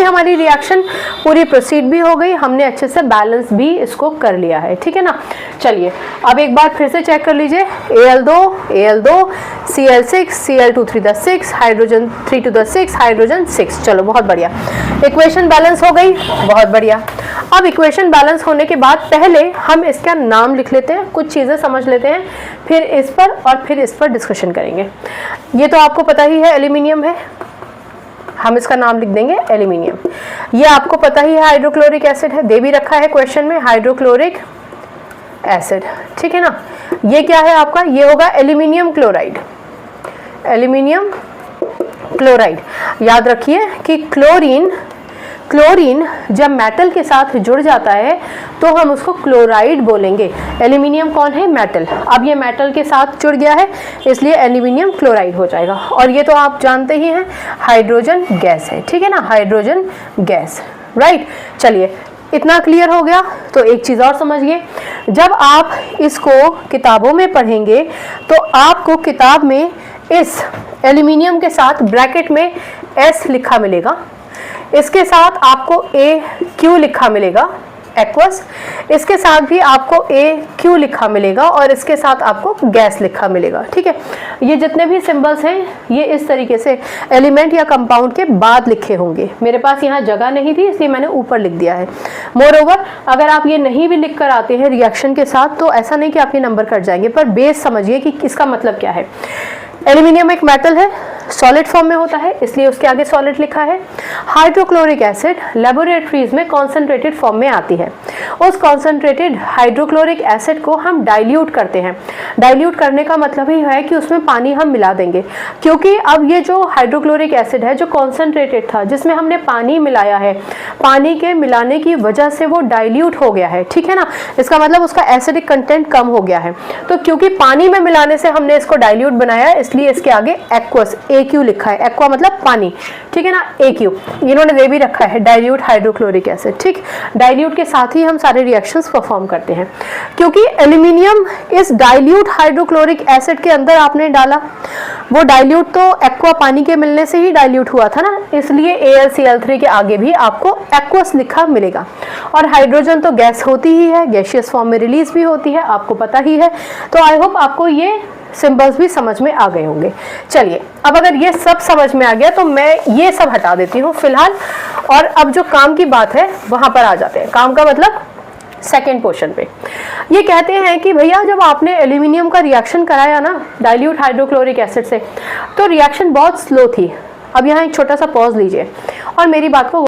गई हमारी रिएक्शन, पूरी प्रोसीड भी हो गई, हमने अच्छे से बैलेंस भी इसको कर लिया है, ठीक है ना। चलिए अब एक बार फिर से चेक कर लीजिए, Al2 Cl6 Cl2 3 + 6 hydrogen 3 + 6 hydrogen 6। चलो बहुत बढ़िया, इक्वेशन बैलेंस हो गई, बहुत बढ़िया। अब इक्वेशन बैलेंस होने के बाद पहले हम इसका नाम लिख लेते हैं, कुछ चीज़ें समझ लेते हैं, फिर इस पर और फिर इस पर डिस्कशन करेंगे। ये तो आपको पता ही है एल्यूमिनियम है, हम इसका नाम लिख देंगे एल्यूमिनियम। ये आपको पता ही है हाइड्रोक्लोरिक एसिड है, दे भी रखा है क्वेश्चन में हाइड्रोक्लोरिक एसिड, ठीक है ना। ये क्या है आपका, ये होगा एल्यूमिनियम क्लोराइड। एल्यूमिनियम क्लोराइड, याद रखिए कि क्लोरीन जब मेटल के साथ जुड़ जाता है तो हम उसको क्लोराइड बोलेंगे। एल्यूमिनियम कौन है, मेटल। अब ये मेटल के साथ जुड़ गया है इसलिए एल्यूमिनियम क्लोराइड हो जाएगा। और ये तो आप जानते ही हैं हाइड्रोजन गैस है, ठीक है ना, हाइड्रोजन गैस, राइट। चलिए इतना क्लियर हो गया। तो एक चीज़ और समझिए, जब आप इसको किताबों में पढ़ेंगे तो आपको किताब में इस एल्यूमिनियम के साथ ब्रैकेट में S लिखा मिलेगा, इसके साथ आपको AQ लिखा मिलेगा एक्वस, इसके साथ भी आपको AQ लिखा मिलेगा और इसके साथ आपको गैस लिखा मिलेगा, ठीक है। ये जितने भी सिंबल्स हैं ये इस तरीके से एलिमेंट या कंपाउंड के बाद लिखे होंगे। मेरे पास यहाँ जगह नहीं थी इसलिए मैंने ऊपर लिख दिया है। मोर ओवर अगर आप ये नहीं भी लिख कर आते हैं रिएक्शन के साथ तो ऐसा नहीं कि आपके नंबर कट जाएंगे, पर बेस समझिए कि इसका मतलब क्या है। एल्यूमिनियम एक मेटल है, सॉलिड फॉर्म में होता है इसलिए उसके आगे सॉलिड लिखा है। हाइड्रोक्लोरिक एसिड लेबोरेटरीज में कॉन्सेंट्रेटेड फॉर्म में आती है। उस कॉन्सेंट्रेटेड हाइड्रोक्लोरिक एसिड को हम डाइल्यूट करते हैं। डाइल्यूट करने का मतलब ही है कि उसमें पानी हम मिला देंगे, क्योंकि अब ये जो हाइड्रोक्लोरिक एसिड है जो कॉन्सेंट्रेटेड था जिसमें हमने पानी मिलाया है, पानी के मिलाने की वजह से वो डाइल्यूट हो गया है, ठीक है ना। इसका मतलब उसका एसिडिक कंटेंट कम हो गया है। तो क्योंकि पानी में मिलाने से हमने इसको डाइल्यूट बनाया है इसलिए इसके आगे एक्वस AQ लिखा है। एक्वा मतलब पानी, ठीक है ना, AQ इन्होंने दे भी रखा है डाइल्यूट हाइड्रोक्लोरिक एसिड, ठीक। डाइल्यूट के साथ ही हम सारे रिएक्शंस परफॉर्म करते हैं। क्योंकि एल्यूमिनियम इस डाइल्यूट हाइड्रोक्लोरिक एसिड के अंदर आपने डाला, वो डाइल्यूट तो एक्वा पानी के मिलने से ही डाइल्यूट हुआ था ना, इसलिए AlCl3 के आगे भी आपको एक्वस लिखा मिलेगा। और हाइड्रोजन तो गैस होती ही है, गैसियस फॉर्म में रिलीज भी होती है, आपको पता ही है। तो आई होप आपको ये सिंबल्स भी समझ में आ गए होंगे। चलिए अब अगर ये सब समझ में आ गया तो मैं ये सब हटा देती हूँ फिलहाल, और अब जो काम की बात है वहां पर आ जाते हैं। काम का मतलब सेकेंड पोर्शन पे। ये कहते हैं कि भैया जब आपने एल्यूमिनियम का रिएक्शन कराया ना डाइल्यूट हाइड्रोक्लोरिक एसिड से तो रिएक्शन बहुत स्लो थी। अब यहाँ एक छोटा सा पॉज लीजिए और मेरी बात को